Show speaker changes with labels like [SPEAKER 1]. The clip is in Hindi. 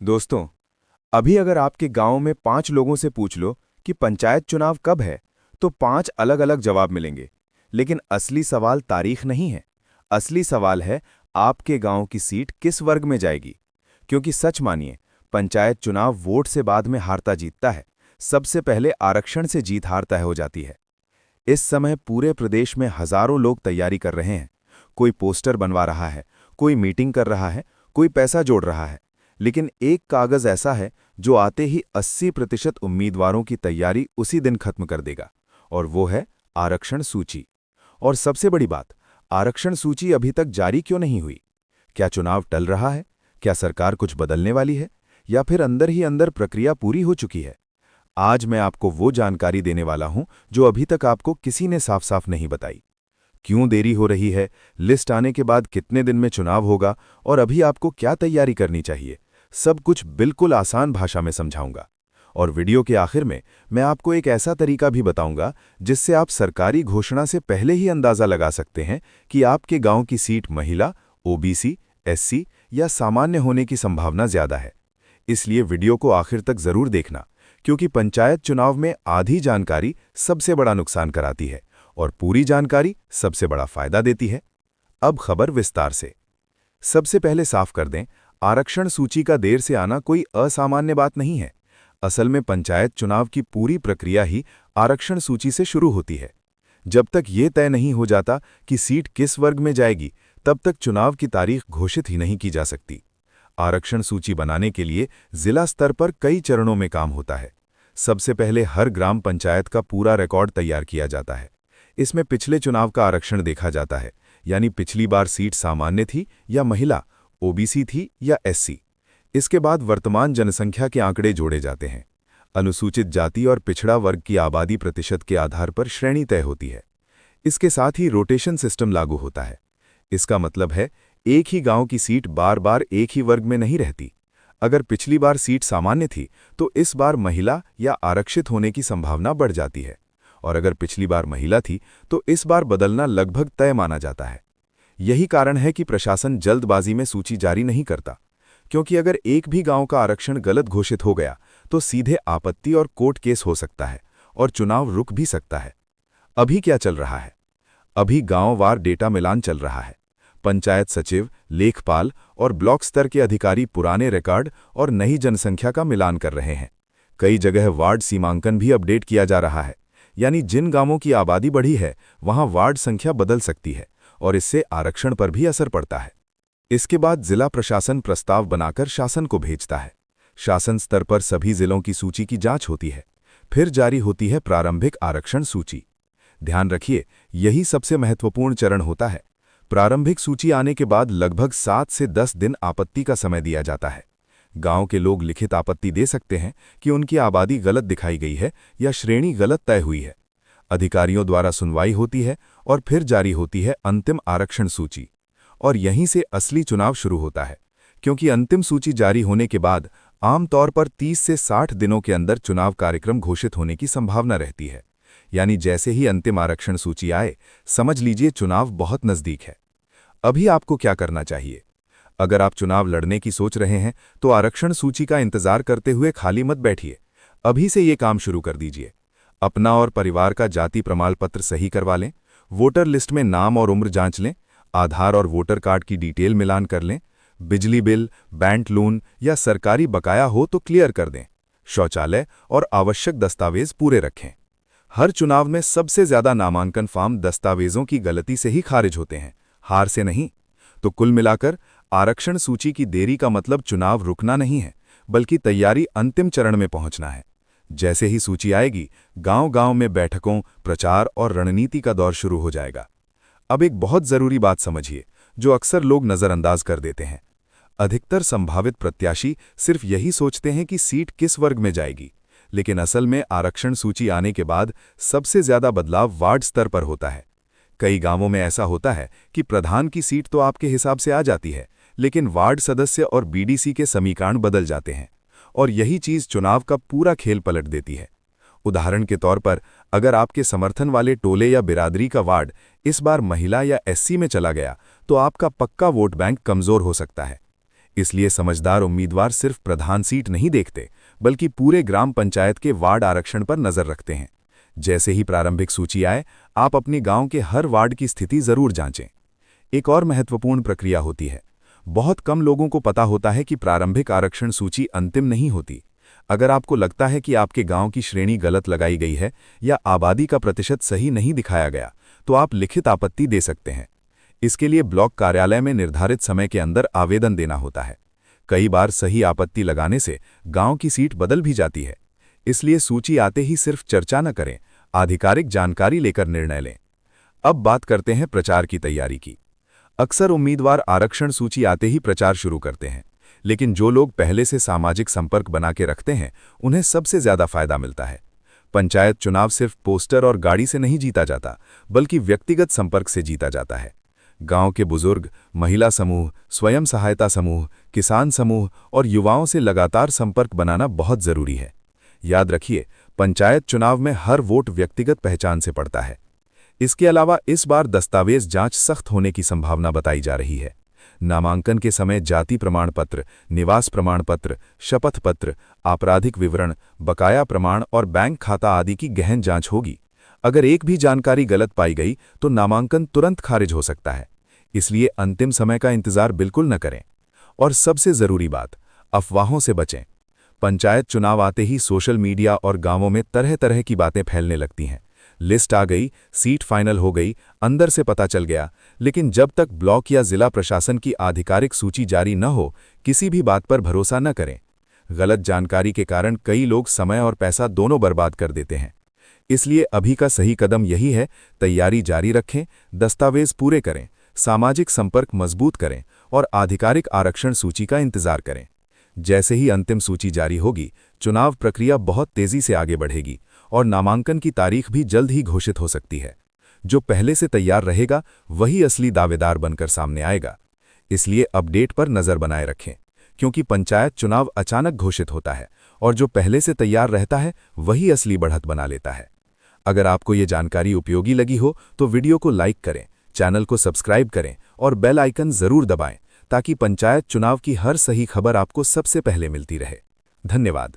[SPEAKER 1] दोस्तों, अभी अगर आपके गांव में 5 लोगों से पूछ लो कि पंचायत चुनाव कब है, तो 5 अलग-अलग जवाब मिलेंगे। लेकिन असली सवाल तारीख नहीं है। असली सवाल है आपके गांव की सीट किस वर्ग में जाएगी। क्योंकि सच मानिए, पंचायत चुनाव वोट से बाद में हारता जीतता है। सबसे पहले आरक्षण से जीत हार तय हो जाती है। इस समय पूरे प्रदेश में हजारों लोग तैयारी कर रहे हैं। कोई पोस्टर बनवा रहा है, कोई मीटिंग कर रहा है, कोई पैसा जोड़ रहा है। लेकिन एक कागज ऐसा है जो आते ही 80% उम्मीदवारों की तैयारी उसी दिन खत्म कर देगा, और वो है आरक्षण सूची। और सबसे बड़ी बात, आरक्षण सूची अभी तक जारी क्यों नहीं हुई? क्या चुनाव टल रहा है? क्या सरकार कुछ बदलने वाली है? या फिर अंदर ही अंदर प्रक्रिया पूरी हो चुकी है? आज मैं आपको वो जानकारी देने वाला हूं जो अभी तक आपको किसी ने साफ साफ नहीं बताई। क्यों देरी हो रही है, लिस्ट आने के बाद कितने दिन में चुनाव होगा, और अभी आपको क्या तैयारी करनी चाहिए, सब कुछ बिल्कुल आसान भाषा में समझाऊंगा। और वीडियो के आखिर में मैं आपको एक ऐसा तरीका भी बताऊंगा जिससे आप सरकारी घोषणा से पहले ही अंदाजा लगा सकते हैं कि आपके गांव की सीट महिला, ओबीसी, एससी या सामान्य होने की संभावना ज्यादा है। इसलिए वीडियो को आखिर तक जरूर देखना, क्योंकि पंचायत चुनाव में आधी जानकारी सबसे बड़ा नुकसान कराती है और पूरी जानकारी सबसे बड़ा फायदा देती है। अब खबर विस्तार से। सबसे पहले साफ कर दें, आरक्षण सूची का देर से आना कोई असामान्य बात नहीं है। असल में पंचायत चुनाव की पूरी प्रक्रिया ही आरक्षण सूची से शुरू होती है। जब तक ये तय नहीं हो जाता कि सीट किस वर्ग में जाएगी, तब तक चुनाव की तारीख घोषित ही नहीं की जा सकती। आरक्षण सूची बनाने के लिए जिला स्तर पर कई चरणों में काम होता है। सबसे पहले हर ग्राम पंचायत का पूरा रिकॉर्ड तैयार किया जाता है। इसमें पिछले चुनाव का आरक्षण देखा जाता है, यानी पिछली बार सीट सामान्य थी या महिला, ओबीसी थी या एससी। इसके बाद वर्तमान जनसंख्या के आंकड़े जोड़े जाते हैं। अनुसूचित जाति और पिछड़ा वर्ग की आबादी प्रतिशत के आधार पर श्रेणी तय होती है। इसके साथ ही रोटेशन सिस्टम लागू होता है। इसका मतलब है, एक ही गांव की सीट बार बार एक ही वर्ग में नहीं रहती। अगर पिछली बार सीट सामान्य थी, तो इस बार महिला या आरक्षित होने की संभावना बढ़ जाती है, और अगर पिछली बार महिला थी, तो इस बार बदलना लगभग तय माना जाता है। यही कारण है कि प्रशासन जल्दबाजी में सूची जारी नहीं करता, क्योंकि अगर एक भी गांव का आरक्षण गलत घोषित हो गया, तो सीधे आपत्ति और कोर्ट केस हो सकता है और चुनाव रुक भी सकता है। अभी क्या चल रहा है? अभी गांववार डेटा मिलान चल रहा है। पंचायत सचिव, लेखपाल और ब्लॉक स्तर के अधिकारी पुराने रिकॉर्ड और नई जनसंख्या का मिलान कर रहे हैं। कई जगह वार्ड सीमांकन भी अपडेट किया जा रहा है, यानी जिन गांवों की आबादी बढ़ी है, वहां वार्ड संख्या बदल सकती है और इससे आरक्षण पर भी असर पड़ता है। इसके बाद जिला प्रशासन प्रस्ताव बनाकर शासन को भेजता है। शासन स्तर पर सभी जिलों की सूची की जांच होती है। फिर जारी होती है प्रारंभिक आरक्षण सूची। ध्यान रखिए, यही सबसे महत्वपूर्ण चरण होता है। प्रारंभिक सूची आने के बाद लगभग 7 से 10 दिन आपत्ति का समय दिया जाता है। गांव के लोग लिखित आपत्ति दे सकते हैं कि उनकी आबादी गलत दिखाई गई है या श्रेणी गलत तय हुई है। अधिकारियों द्वारा सुनवाई होती है और फिर जारी होती है अंतिम आरक्षण सूची। और यहीं से असली चुनाव शुरू होता है, क्योंकि अंतिम सूची जारी होने के बाद आमतौर पर 30 से 60 दिनों के अंदर चुनाव कार्यक्रम घोषित होने की संभावना रहती है। यानी जैसे ही अंतिम आरक्षण सूची आए, समझ लीजिए चुनाव बहुत नजदीक है। अभी आपको क्या करना चाहिए? अगर आप चुनाव लड़ने की सोच रहे हैं, तो आरक्षण सूची का इंतजार करते हुए खाली मत बैठिए। अभी से ये काम शुरू कर दीजिए। अपना और परिवार का जाति प्रमाण पत्र सही करवा लें, वोटर लिस्ट में नाम और उम्र जांच लें, आधार और वोटर कार्ड की डिटेल मिलान कर लें, बिजली बिल, बैंक लोन या सरकारी बकाया हो तो क्लियर कर दें। शौचालय और आवश्यक दस्तावेज पूरे रखें। हर चुनाव में सबसे ज्यादा नामांकन फॉर्म दस्तावेजों की गलती से ही खारिज होते हैं, हार से नहीं। तो कुल मिलाकर आरक्षण सूची की देरी का मतलब चुनाव रुकना नहीं है, बल्कि तैयारी अंतिम चरण में पहुंचना है। जैसे ही सूची आएगी, गांव-गांव में बैठकों, प्रचार और रणनीति का दौर शुरू हो जाएगा। अब एक बहुत जरूरी बात समझिए, जो अक्सर लोग नजरअंदाज कर देते हैं। अधिकतर संभावित प्रत्याशी सिर्फ यही सोचते हैं कि सीट किस वर्ग में जाएगी, लेकिन असल में आरक्षण सूची आने के बाद सबसे ज्यादा बदलाव वार्ड स्तर पर होता है। कई गांवों में ऐसा होता है कि प्रधान की सीट तो आपके हिसाब से आ जाती है, लेकिन वार्ड सदस्य और बीडीसी के समीकरण बदल जाते हैं, और यही चीज चुनाव का पूरा खेल पलट देती है। उदाहरण के तौर पर, अगर आपके समर्थन वाले टोले या बिरादरी का वार्ड इस बार महिला या एससी में चला गया, तो आपका पक्का वोट बैंक कमजोर हो सकता है। इसलिए समझदार उम्मीदवार सिर्फ प्रधान सीट नहीं देखते, बल्कि पूरे ग्राम पंचायत के वार्ड आरक्षण पर नजर रखते हैं। जैसे ही प्रारंभिक सूची आए, आप अपने गांव के हर वार्ड की स्थिति जरूर जांचें। एक और महत्वपूर्ण प्रक्रिया होती है। बहुत कम लोगों को पता होता है कि प्रारंभिक आरक्षण सूची अंतिम नहीं होती। अगर आपको लगता है कि आपके गांव की श्रेणी गलत लगाई गई है या आबादी का प्रतिशत सही नहीं दिखाया गया, तो आप लिखित आपत्ति दे सकते हैं। इसके लिए ब्लॉक कार्यालय में निर्धारित समय के अंदर आवेदन देना होता है। कई बार सही आपत्ति लगाने से गांव की सीट बदल भी जाती है। इसलिए सूची आते ही सिर्फ चर्चा न करें, आधिकारिक जानकारी लेकर निर्णय लें। अब बात करते हैं प्रचार की तैयारी की। अक्सर उम्मीदवार आरक्षण सूची आते ही प्रचार शुरू करते हैं, लेकिन जो लोग पहले से सामाजिक संपर्क बना के रखते हैं, उन्हें सबसे ज्यादा फायदा मिलता है। पंचायत चुनाव सिर्फ पोस्टर और गाड़ी से नहीं जीता जाता, बल्कि व्यक्तिगत संपर्क से जीता जाता है। गांव के बुजुर्ग, महिला समूह, स्वयं सहायता समूह, किसान समूह और युवाओं से लगातार संपर्क बनाना बहुत जरूरी है। याद रखिए, पंचायत चुनाव में हर वोट व्यक्तिगत पहचान से पड़ता है। इसके अलावा इस बार दस्तावेज जांच सख्त होने की संभावना बताई जा रही है। नामांकन के समय जाति प्रमाण पत्र, निवास प्रमाण पत्र, शपथ पत्र, आपराधिक विवरण, बकाया प्रमाण और बैंक खाता आदि की गहन जांच होगी। अगर एक भी जानकारी गलत पाई गई तो नामांकन तुरंत खारिज हो सकता है। इसलिए अंतिम समय का इंतजार बिल्कुल न करें। और सबसे जरूरी बात, अफवाहों से बचें। पंचायत चुनाव आते ही सोशल मीडिया और गांवों में तरह तरह की बातें फैलने लगती हैं। लिस्ट आ गई, सीट फाइनल हो गई, अंदर से पता चल गया, लेकिन जब तक ब्लॉक या जिला प्रशासन की आधिकारिक सूची जारी न हो, किसी भी बात पर भरोसा न करें। गलत जानकारी के कारण कई लोग समय और पैसा दोनों बर्बाद कर देते हैं। इसलिए अभी का सही कदम यही है, तैयारी जारी रखें, दस्तावेज पूरे करें, सामाजिक संपर्क मजबूत करें और आधिकारिक आरक्षण सूची का इंतजार करें। जैसे ही अंतिम सूची जारी होगी, चुनाव प्रक्रिया बहुत तेजी से आगे बढ़ेगी और नामांकन की तारीख भी जल्द ही घोषित हो सकती है। जो पहले से तैयार रहेगा, वही असली दावेदार बनकर सामने आएगा। इसलिए अपडेट पर नजर बनाए रखें, क्योंकि पंचायत चुनाव अचानक घोषित होता है और जो पहले से तैयार रहता है, वही असली बढ़त बना लेता है। अगर आपको ये जानकारी उपयोगी लगी हो तो वीडियो को लाइक करें, चैनल को सब्सक्राइब करें और बेल आइकन जरूर दबाएं, ताकि पंचायत चुनाव की हर सही खबर आपको सबसे पहले मिलती रहे। धन्यवाद।